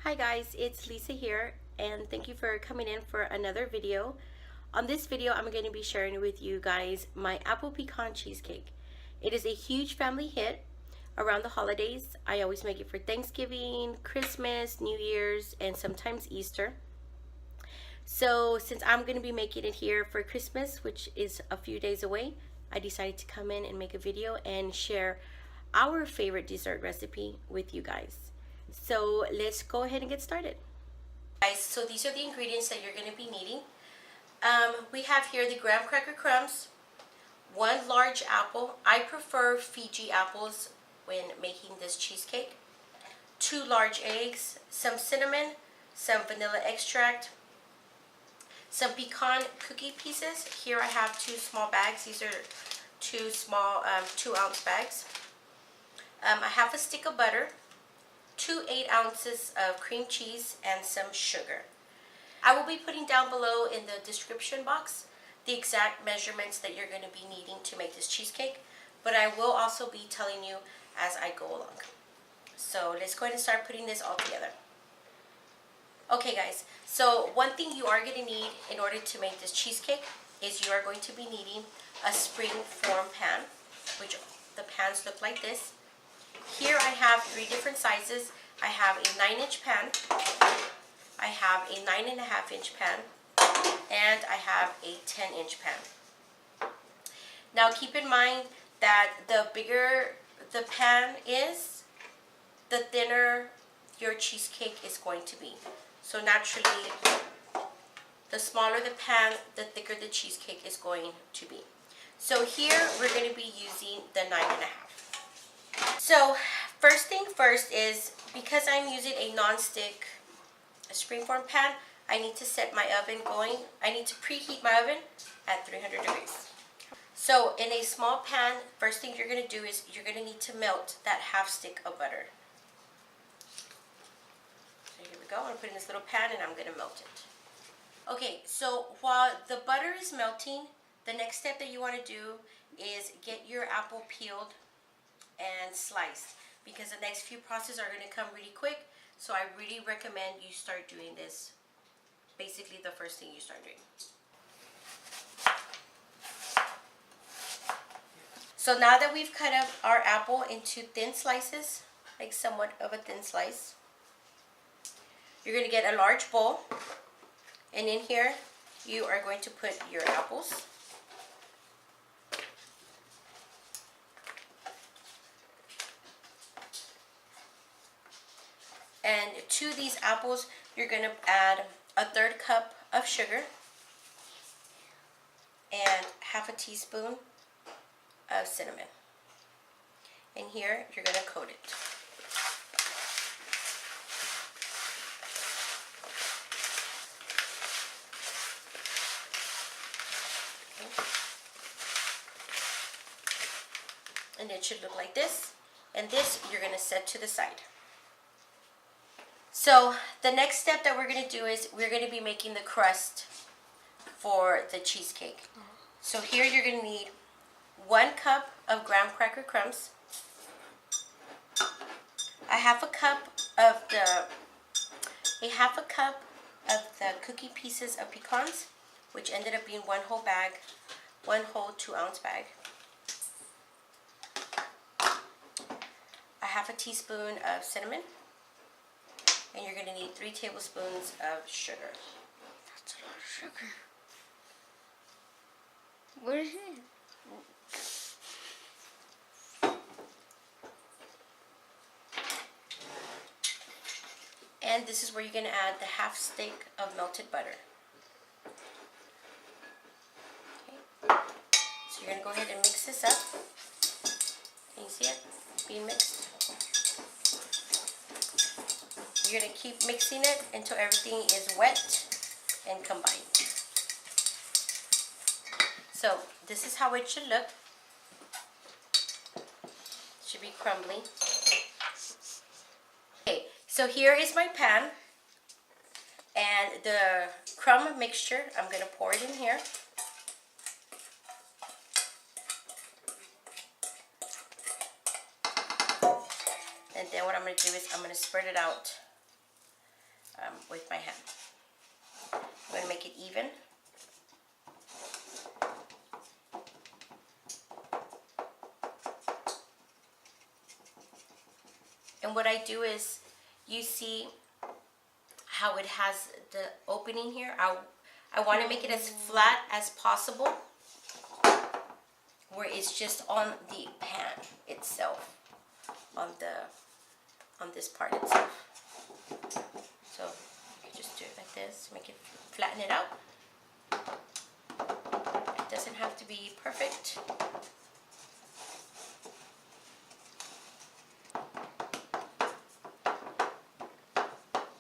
Hi guys, it's Lisa here, and thank you for coming in for another video. On this video, I'm going to be sharing with you guys my apple pecan cheesecake. It is a huge family hit around the holidays. I always make it for Thanksgiving, Christmas, New Year's, and sometimes Easter. So since I'm going to be making it here for Christmas, which is a few days away, I decided to come in and make a video and share our favorite dessert recipe with you guys. So let's go ahead and get started. Guys, so these are the ingredients that you're going to be needing. We have here the graham cracker crumbs, 1 large apple. I prefer Figi apples when making this cheesecake. 2 large eggs, some cinnamon, some vanilla extract, some pecan cookie pieces. Here I have 2 small bags. These are 2 small 2-ounce bags. I have a stick of butter, 2 8-ounces of cream cheese, and some sugar. I will be putting down below in the description box the exact measurements that you're going to be needing to make this cheesecake, but I will also be telling you as I go along. So let's go ahead and start putting this all together. Okay guys, so one thing you are going to need in order to make this cheesecake is you are going to be needing a springform pan, which the pans look like this. Here I have 3 different sizes. I have a 9-inch pan, I have a 9.5-inch pan, and I have a 10-inch pan. Now keep in mind that the bigger the pan is, the thinner your cheesecake is going to be. So naturally, the smaller the pan, the thicker the cheesecake is going to be. So here we're going to be using the 9.5. So first thing first is, because I'm using a non-stick springform pan, I need to set my oven going. I need to preheat my oven at 300 degrees. So in a small pan, first thing you're going to do is you're going to need to melt that 1/2 stick of butter. So here we go. I'm going to put in this little pan and I'm going to melt it. Okay, so while the butter is melting, the next step that you want to do is get your apple peeled and sliced, because the next few processes are going to come really quick. So I really recommend you start doing this basically the first thing you start doing. So now that we've cut up our apple into thin slices, like somewhat of a thin slice, you're going to get a large bowl, and in here you are going to put your apples. And to these apples, you're going to add a 1/3 cup of sugar and 1/2 teaspoon of cinnamon. And here, you're going to coat it. Okay. And it should look like this. And this, you're going to set to the side. So the next step that we're going to do is we're going to be making the crust for the cheesecake. So here you're going to need 1 cup of graham cracker crumbs, a 1/2 cup of the cookie pieces of pecans, which ended up being 1 whole bag, 1 whole 2-ounce bag, a 1/2 teaspoon of cinnamon, and you're going to need 3 tablespoons of sugar. That's a lot of sugar. What is it? And this is where you're going to add the 1/2 stick of melted butter. Okay. So you're going to go ahead and mix this up. Can you see it being mixed? You're going to keep mixing it until everything is wet and combined. So this is how it should look. It should be crumbly. Okay, so here is my pan, and the crumb mixture, I'm going to pour it in here. And then what I'm going to do is I'm going to spread it out with my hand. I'm going to make it even. And what I do is, you see how it has the opening here? I want to make it as flat as possible, where it's just on the pan itself, on this part itself. So you just do it like this, make it, flatten it out. It doesn't have to be perfect.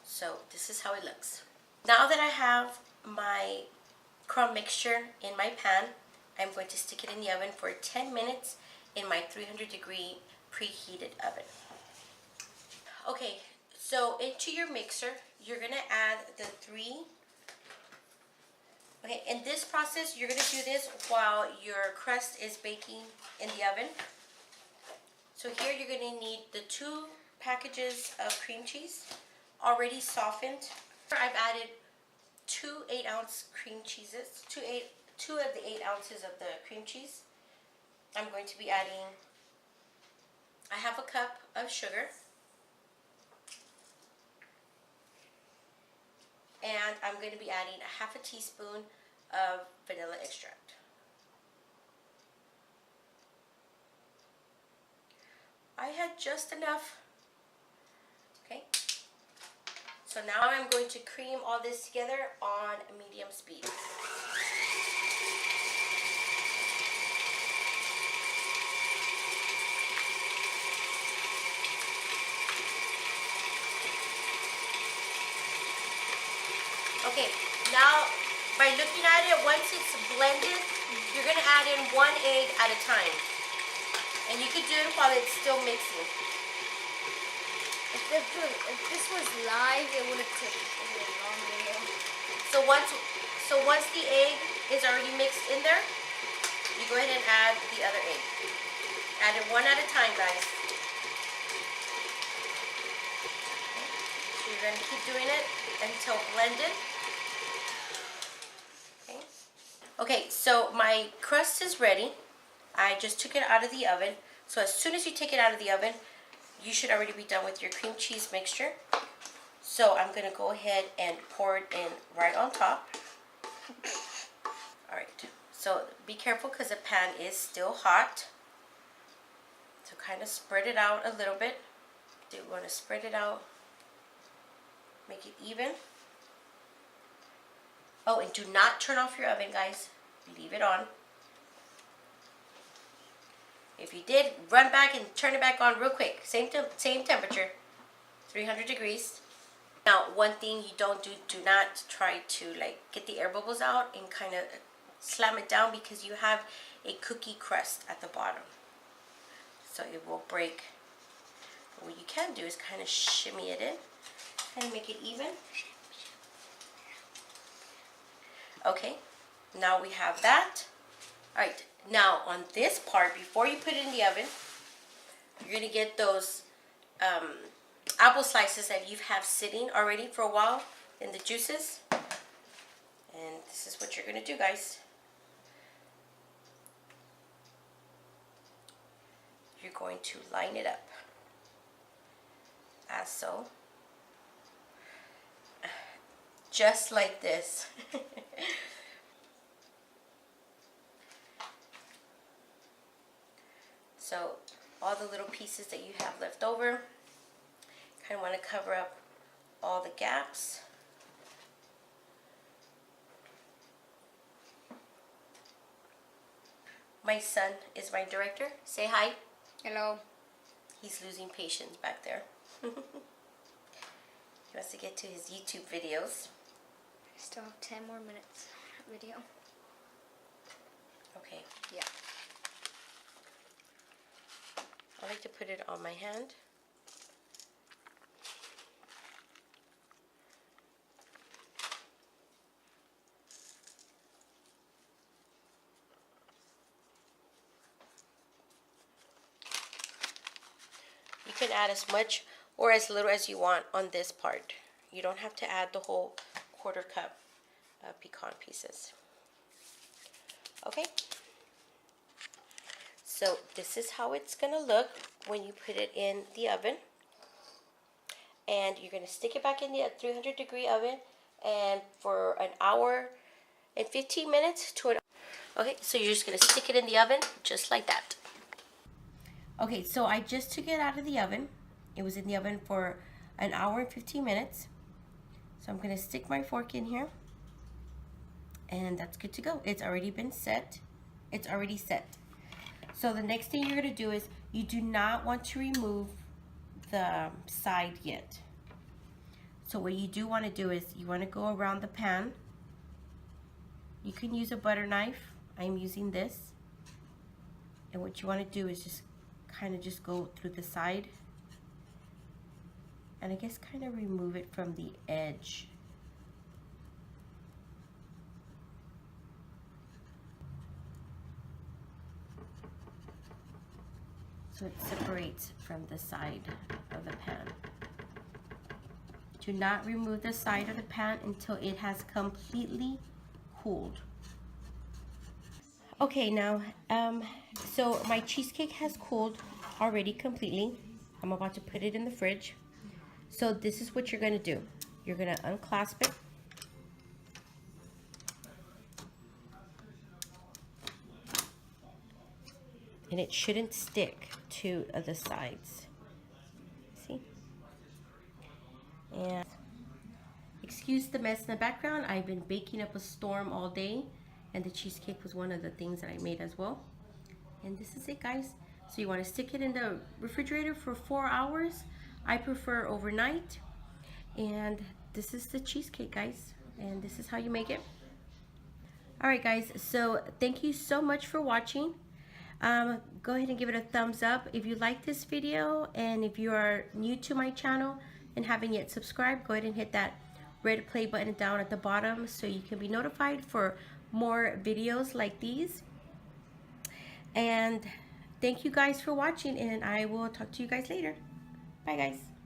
So this is how it looks. Now that I have my crumb mixture in my pan, I'm going to stick it in the oven for 10 minutes in my 300-degree preheated oven. Okay, so into your mixer, you're gonna add the 3. Okay, in this process, you're gonna do this while your crust is baking in the oven. So here you're gonna need the 2 packages of cream cheese, already softened. I've added 2 8-ounce cream cheeses, 2 of the 8 ounces of the cream cheese. I'm going to be adding a half a cup of sugar, and I'm going to be adding a half a teaspoon of vanilla extract. I had just enough. Okay. So now I'm going to cream all this together on medium speed. Okay, now by looking at it, once it's blended, you're going to add in 1 egg at a time. And you can do it while it's still mixing. If this was live, it would have taken a long video. So once the egg is already mixed in there, you go ahead and add the other egg. Add it 1 at a time, guys. So you're going to keep doing it until blended. Okay. Okay, so my crust is ready. I just took it out of the oven. So as soon as you take it out of the oven, you should already be done with your cream cheese mixture. So I'm going to go ahead and pour it in right on top. Alright, so be careful because the pan is still hot. So kind of spread it out a little bit. You want to spread it out. Make it even. Oh, and do not turn off your oven, guys. Leave it on. If you did, run back and turn it back on real quick. Same temperature, 300 degrees. Now, one thing you don't do, do not try to like get the air bubbles out and kind of slam it down, because you have a cookie crust at the bottom. So it will break. What you can do is kind of shimmy it in and make it even. Okay, now we have that. Alright, now on this part, before you put it in the oven, you're going to get those apple slices that you have sitting already for a while in the juices. And this is what you're going to do, guys. You're going to line it up, as so. Just like this. So all the little pieces that you have left over, kind of want to cover up all the gaps. My son is my director. Say hi. Hello. He's losing patience back there. He wants to get to his YouTube videos. I still have 10 more minutes video. Okay. Yeah. I like to put it on my hand. You can add as much or as little as you want on this part You don't have to add the whole 1/4 cup of pecan pieces. Okay, so this is how it's gonna look when you put it in the oven. And you're gonna stick it back in the 300-degree oven and for an hour and 15 minutes to an. Okay, so you're just gonna stick it in the oven just like that. Okay, so I just took it out of the oven. It was in the oven for an hour and 15 minutes. So I'm gonna stick my fork in here, and that's good to go. It's already been set. It's already set. So the next thing you're gonna do is you do not want to remove the side yet. So what you do want to do is you want to go around the pan. You can use a butter knife. I'm using this. And what you want to do is just kind of just go through the side. And I guess kind of remove it from the edge. So it separates from the side of the pan. Do not remove the side of the pan until it has completely cooled. Okay, now, so my cheesecake has cooled already completely. I'm about to put it in the fridge. So this is what you're gonna do. You're gonna unclasp it. And it shouldn't stick to the sides. See? And excuse the mess in the background. I've been baking up a storm all day, and the cheesecake was one of the things that I made as well. And this is it, guys. So you want to stick it in the refrigerator for 4 hours. I prefer overnight. And this is the cheesecake, guys. And this is how you make it. All right, guys. So thank you so much for watching. Go ahead and give it a thumbs up if you like this video, and if you are new to my channel and haven't yet subscribed, go ahead and hit that red play button down at the bottom so you can be notified for more videos like these. And thank you guys for watching, and I will talk to you guys later. Bye, guys.